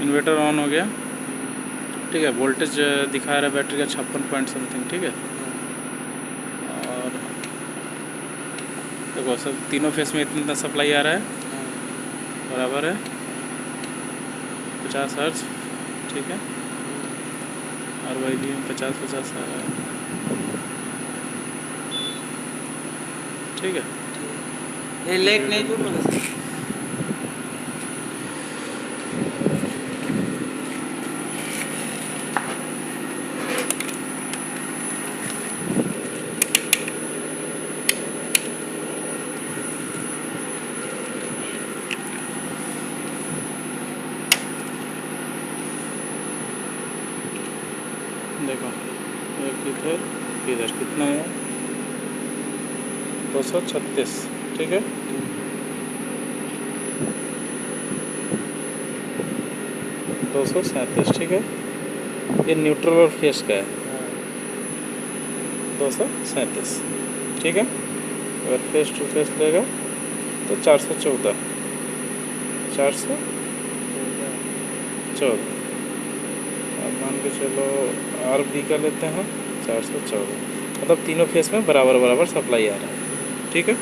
Inverter on हो गया, ठीक है। वोल्टेज दिखा रहा है बैटरी का 56 पॉइंट समथिंग, ठीक है। और देखो सब तीनों फेस में इतना सप्लाई आ रहा है, बराबर है 50 हर्ट्ज, ठीक है। और वही भी 50-50 आ रहा है, ठीक है। ये लेट नहीं जुड़ेगा सर। देखो एक इधर कितना है, 236, ठीक है। 237, ठीक है। ये न्यूट्रल और फेस का है, 237, ठीक है। अगर फेस टू फेस लेगा तो 414, 414। अब मान के चलो आर बी का लेते हैं 414, मतलब तीनों फेस में बराबर बराबर सप्लाई आ रहा है, ठीक है।